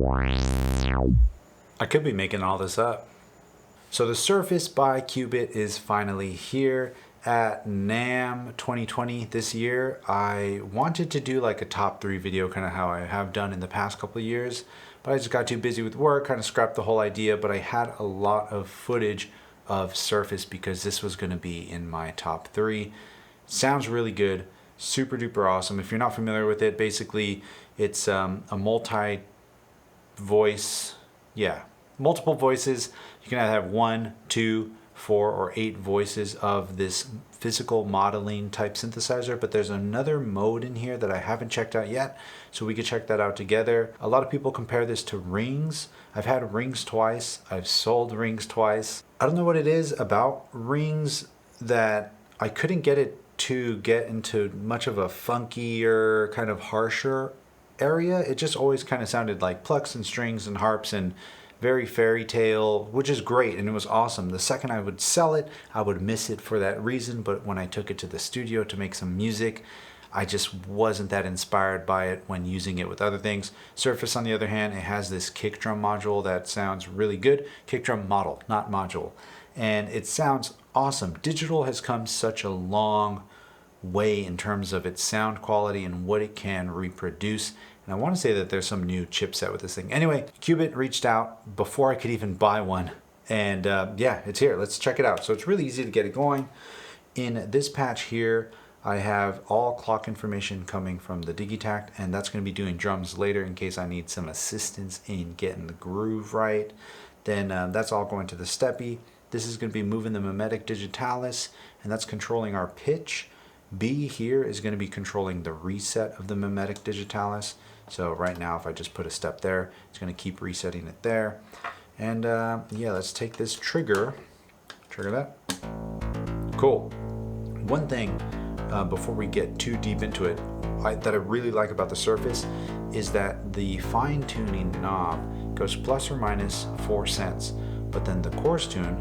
I could be making all this up. So the Surface by QuBit is finally here at Namm 2020 this year. I wanted to do like a top 3 video, kind of how I have done in the past couple of years, but I just got too busy with work, kind of scrapped the whole idea, but I had a lot of footage of Surface because this was going to be in my top 3. Sounds really good, super duper awesome. If you're not familiar with it, basically it's a multi-voice, multiple voices. You can either have 1, 2, 4, or 8 voices of this physical modeling type synthesizer, but there's another mode in here that I haven't checked out yet, so we could check that out together. A lot of people compare this to Rings. I've had Rings twice. I've sold Rings twice. I don't know what it is about Rings that I couldn't get it to get into much of a funkier, kind of harsher area. It just always kind of sounded like plucks and strings and harps and very fairy tale, which is great and it was awesome. The second I would sell it, I would miss it for that reason, but when I took it to the studio to make some music, I just wasn't that inspired by it when using it with other things. Surface, on the other hand, it has this kick drum module that sounds really good. Kick drum model, not module. And it sounds awesome. Digital has come such a long way in terms of its sound quality and what it can reproduce. And I want to say that there's some new chipset with this thing. Anyway, QuBit reached out before I could even buy one. And yeah, it's here. Let's check it out. So it's really easy to get it going. In this patch here, I have all clock information coming from the Digitact, and that's going to be doing drums later in case I need some assistance in getting the groove right. Then that's all going to the Steppy. This is going to be moving the mimetic digitalis, and that's controlling our pitch. B here is going to be controlling the reset of the mimetic digitalis. So right now, if I just put a step there, it's going to keep resetting it there. And yeah, let's take this trigger that. Cool. One thing before we get too deep into it that I really like about the Surface is that the fine tuning knob goes plus or minus 4 cents, but then the coarse tune,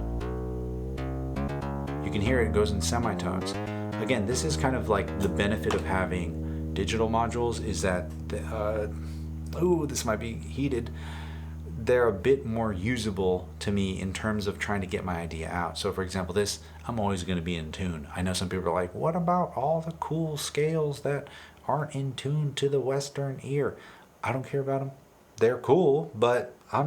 you can hear it goes in semitones. Again, this is kind of like the benefit of having digital modules is that, this might be heated, they're a bit more usable to me in terms of trying to get my idea out. So for example, this, I'm always going to be in tune. I know some people are like, what about all the cool scales that aren't in tune to the Western ear? I don't care about them. They're cool, but I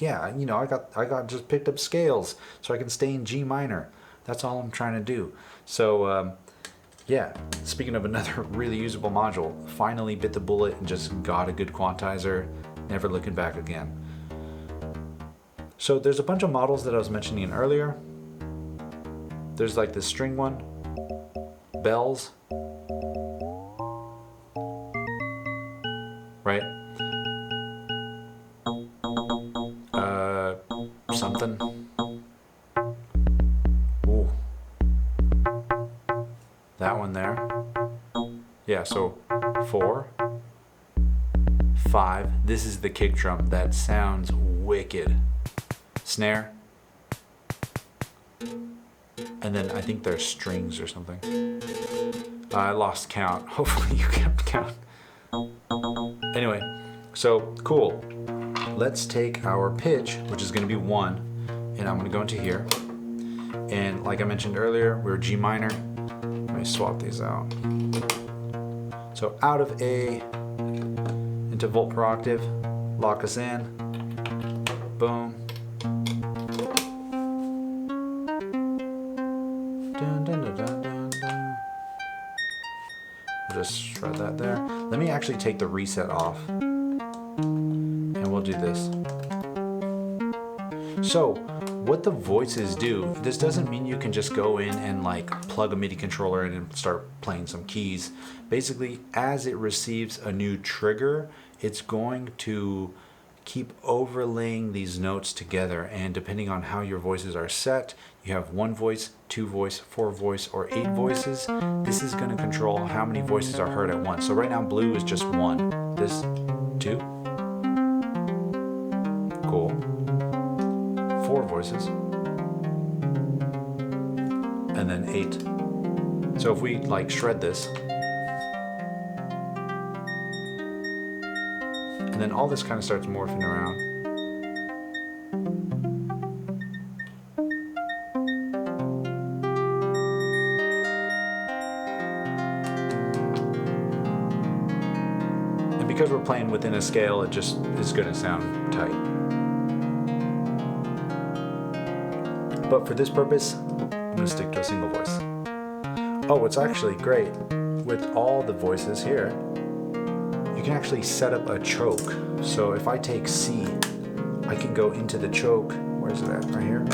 got just picked up scales so I can stay in G minor. That's all I'm trying to do. So yeah, speaking of another really usable module, finally bit the bullet and just got a good quantizer, never looking back again. So there's a bunch of models that I was mentioning earlier. There's like the string one, bells, right? Something. Ooh. That one there. Yeah, so 4, 5. This is the kick drum. That sounds wicked. Snare. And then I think there's strings or something. I lost count. Hopefully you kept count. Anyway, so cool. Let's take our pitch, which is going to be 1, and I'm going to go into here. And like I mentioned earlier, we're G minor. Let me swap these out. So out of A into volt per octave, lock us in. Boom. Dun, dun, dun, dun, dun, dun. We'll just shred that there. Let me actually take the reset off. And we'll do this. So what the voices do, this doesn't mean you can just go in and like plug a MIDI controller in and start playing some keys. Basically, as it receives a new trigger, it's going to keep overlaying these notes together, and depending on how your voices are set, you have 1 voice, 2 voice, 4 voice, or 8 voices. This is going to control how many voices are heard at once. So right now blue is just 1. This 2. Cool. 4 voices. And then 8. So if we like shred this, and then all this kind of starts morphing around. And because we're playing within a scale, it just is going to sound tight. But for this purpose, I'm going to stick to a single voice. Oh, what's actually great with all the voices here, you can actually set up a choke. So if I take C, I can go into the choke. Where's it at? Right here.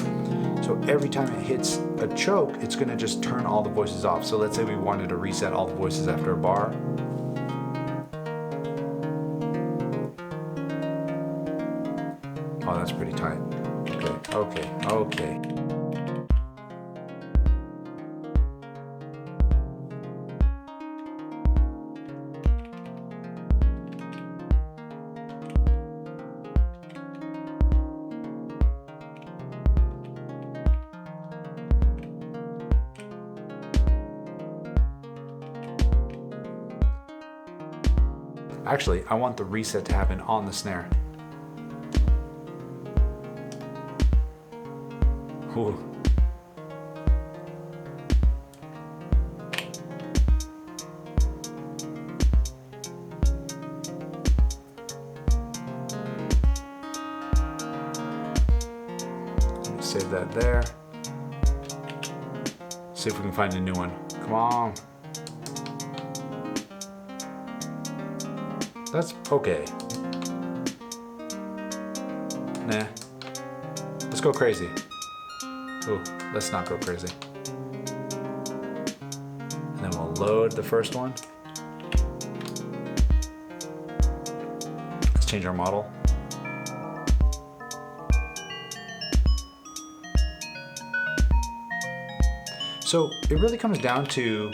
So every time it hits a choke, it's going to just turn all the voices off. So let's say we wanted to reset all the voices after a bar. Oh, that's pretty tight. Okay. Actually, I want the reset to happen on the snare. Ooh. Let me save that there. See if we can find a new one. Come on. That's okay. Nah. Let's go crazy. Ooh, let's not go crazy. And then we'll load the first one. Let's change our model. So it really comes down to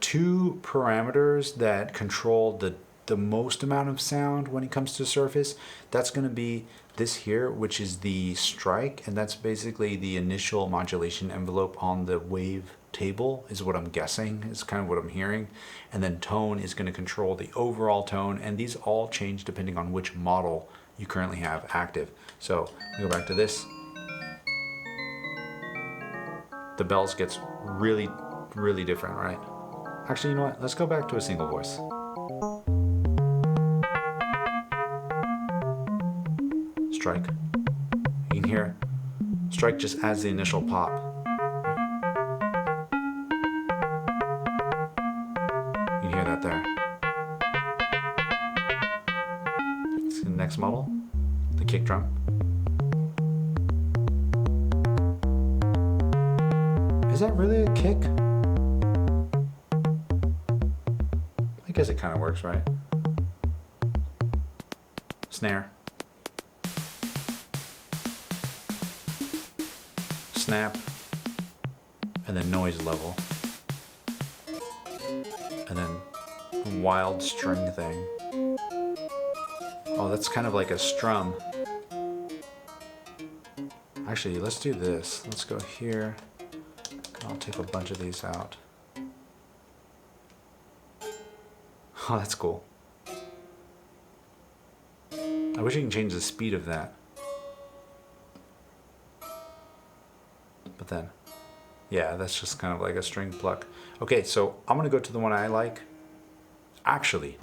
two parameters that control the most amount of sound when it comes to Surface. That's going to be this here, which is the strike, and that's basically the initial modulation envelope on the wave table, is what I'm guessing, is kind of what I'm hearing. And then tone is going to control the overall tone, and these all change depending on which model you currently have active. So we go back to this. The bells gets really, really different, right? Actually, you know what? Let's go back to a single voice. Strike. You can hear strike just adds the initial pop. You can hear that there. Let's see the next model, the kick drum. Is that really a kick? I guess it kind of works, right? Snare. Snap, and then noise level, and then wild string thing. Oh, that's kind of like a strum. Actually, let's do this. Let's go here. I'll take a bunch of these out. Oh, that's cool. I wish you can change the speed of that. But then, yeah, that's just kind of like a string pluck. Okay, so I'm gonna go to the one I like. Actually,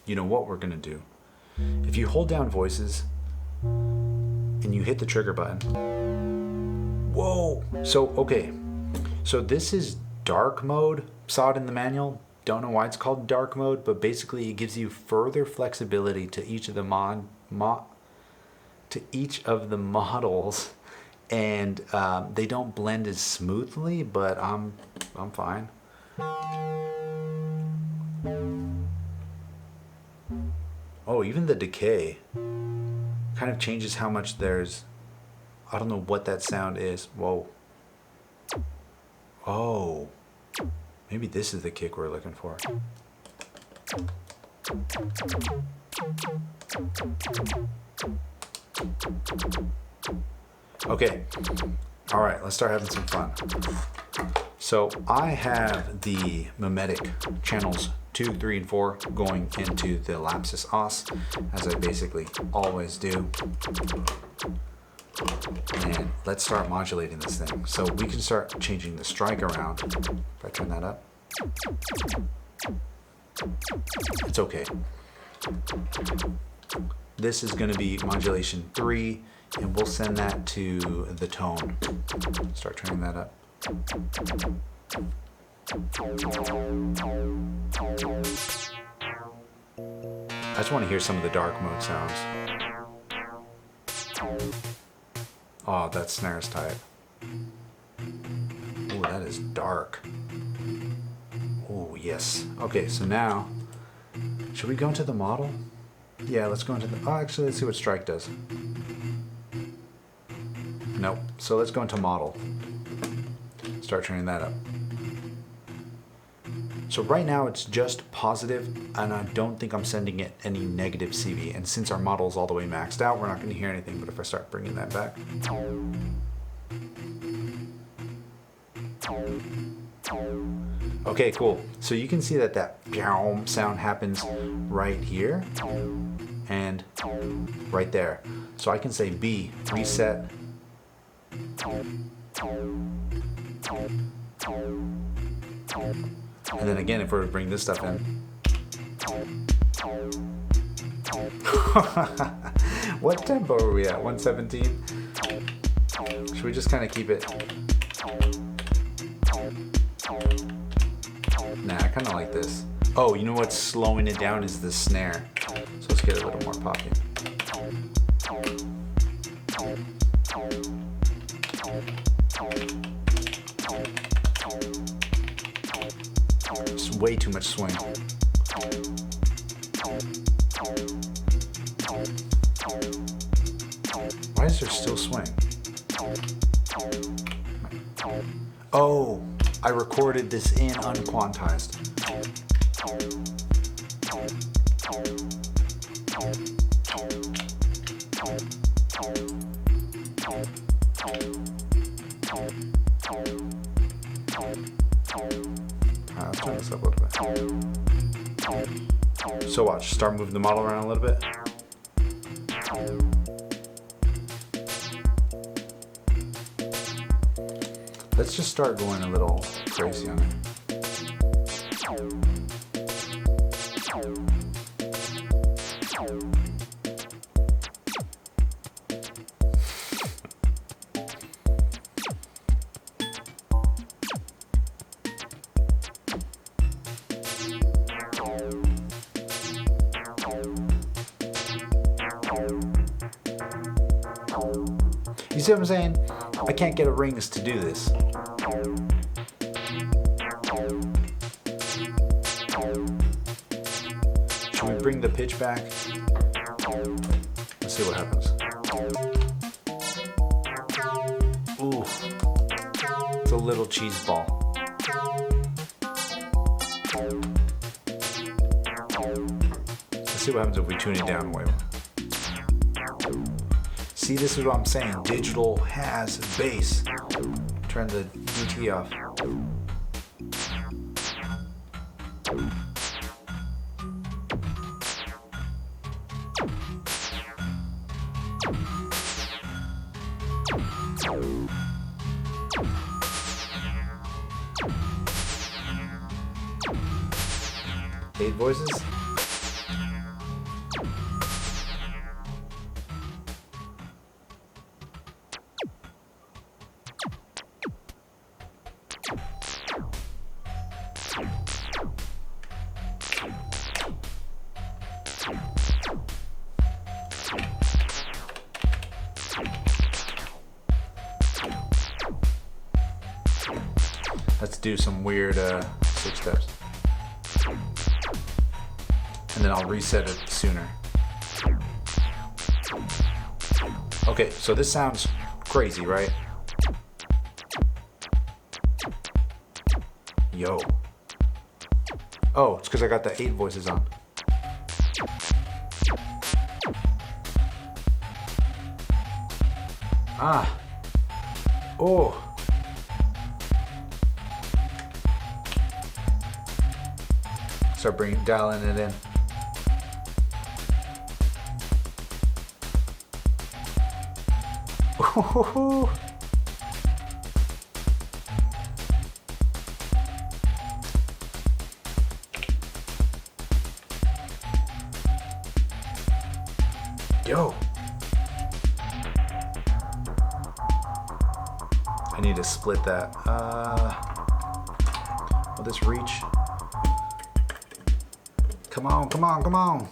you know what we're gonna do? If you hold down voices and you hit the trigger button. Whoa! So, okay. So this is dark mode. Saw it in the manual. Don't know why it's called dark mode, but basically it gives you further flexibility to each of the models. And they don't blend as smoothly, but I'm fine. Oh, even the decay kind of changes how much there's. I don't know what that sound is. Whoa. Oh, maybe this is the kick we're looking for. Okay, all right, let's start having some fun. So I have the mimetic channels 2 2, 3, and 4 going into the Lapsus Os, as I basically always do. And let's start modulating this thing. So we can start changing the strike around. If I turn that up, it's okay. This is going to be modulation 3, and we'll send that to the tone. Start turning that up. I just want to hear some of the dark mode sounds. Oh, that snare's tight. Oh, that is dark. Oh, yes. Okay, so now, should we go into the model? Yeah, let's go into the... Oh, actually, let's see what strike does. Nope. So let's go into model. Start turning that up. So right now it's just positive, and I don't think I'm sending it any negative CV. And since our model is all the way maxed out, we're not going to hear anything. But if I start bringing that back... Okay, cool. So you can see that that sound happens right here and right there. So I can say B, reset. And then again, if we were to bring this stuff in. What tempo are we at? 117? Should we just kind of keep it? Nah, I kind of like this. Oh, you know what's slowing it down is the snare. So let's get a little more poppy. It's way too much swing. Why is there still swing? Oh, I recorded this in unquantized. Let's turn this up a little bit. So watch, start moving the model around a little bit. Let's just start going a little crazy on it. You see what I'm saying? I can't get a rings to do this. Should we bring the pitch back? Let's see what happens. Ooh, it's a little cheese ball. Let's see what happens if we tune it down way more. See, this is what I'm saying. Digital has bass. Turn the DT off. Eight voices. Let's do some weird 6 steps. And then I'll reset it sooner. Okay, so this sounds crazy, right? Yo. Oh, it's because I got the 8 voices on. Ah. Oh. Start dialing it in. Ooh. Yo. I need to split that. Will this reach? Come on, come on, come on.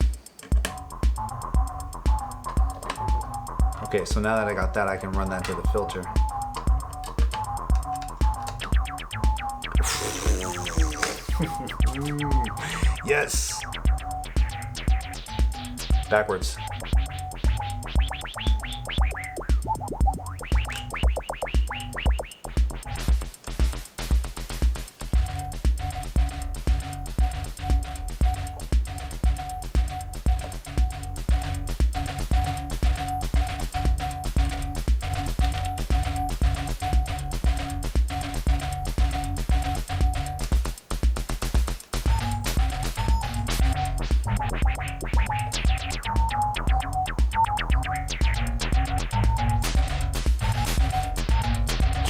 Okay, so now that I got that, I can run that to the filter. Yes. Backwards.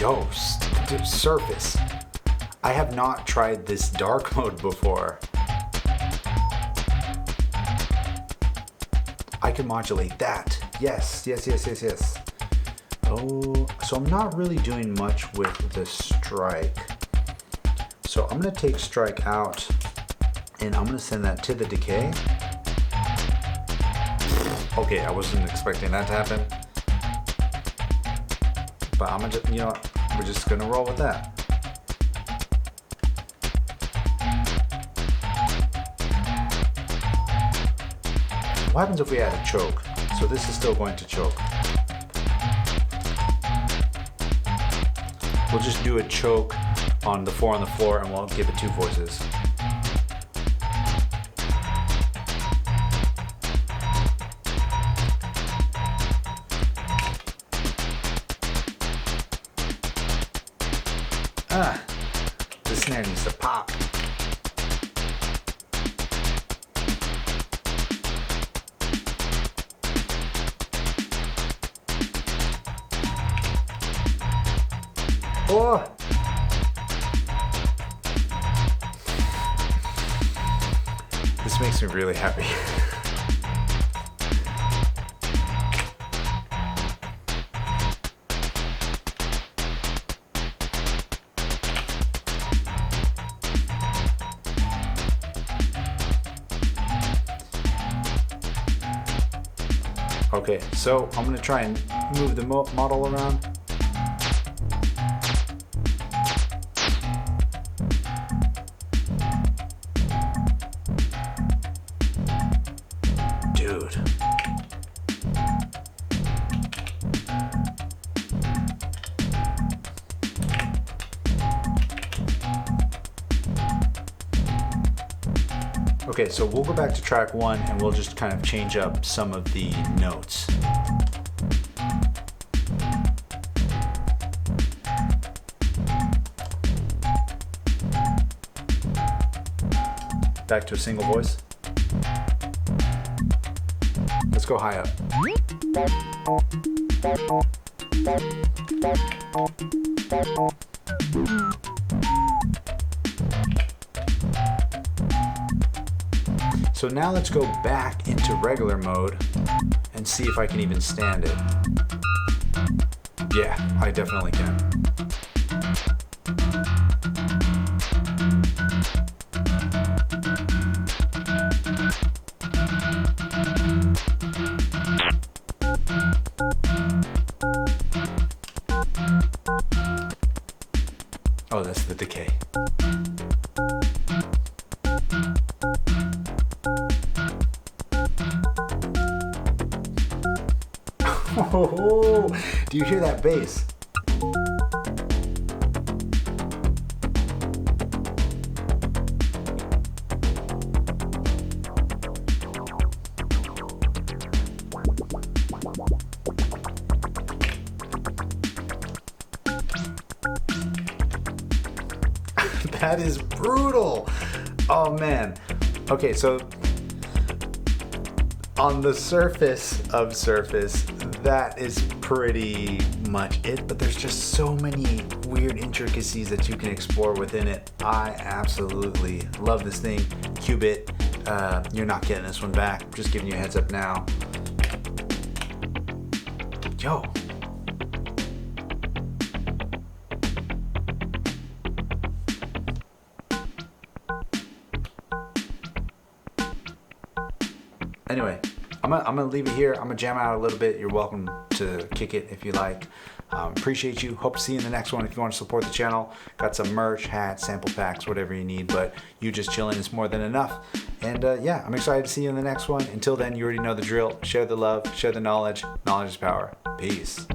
Yo, Surface. I have not tried this dark mode before. I can modulate that. Yes, yes, yes, yes, yes. Oh, so I'm not really doing much with the strike. So I'm gonna take strike out and I'm gonna send that to the decay. Okay, I wasn't expecting that to happen. But I'm gonna just, you know, we're just gonna roll with that. What happens if we add a choke? So this is still going to choke. We'll just do a choke on the 4 on the floor and we'll give it 2 voices. The snare needs to pop. Oh! This makes me really happy. Okay, so I'm gonna try and move the model around. Dude. Okay, so we'll go back to track 1 and we'll just kind of change up some of the notes. Back to a single voice. Let's go high up. So now let's go back into regular mode and see if I can even stand it. Yeah, I definitely can. Oh, that's the decay. Oh, do you hear that bass? That is brutal. Oh man. Okay, so on the surface of Surface, that is pretty much it, but there's just so many weird intricacies that you can explore within it. I absolutely love this thing. QuBit, you're not getting this one back. I'm just giving you a heads up now. Yo. Anyway, I'm gonna leave it here. I'm gonna jam out a little bit. You're welcome to kick it if you like. Appreciate you. Hope to see you in the next one. If you want to support the channel, got some merch, hats, sample packs, whatever you need. But you just chilling is more than enough. And yeah, I'm excited to see you in the next one. Until then, you already know the drill. Share the love, share the knowledge. Knowledge is power. Peace.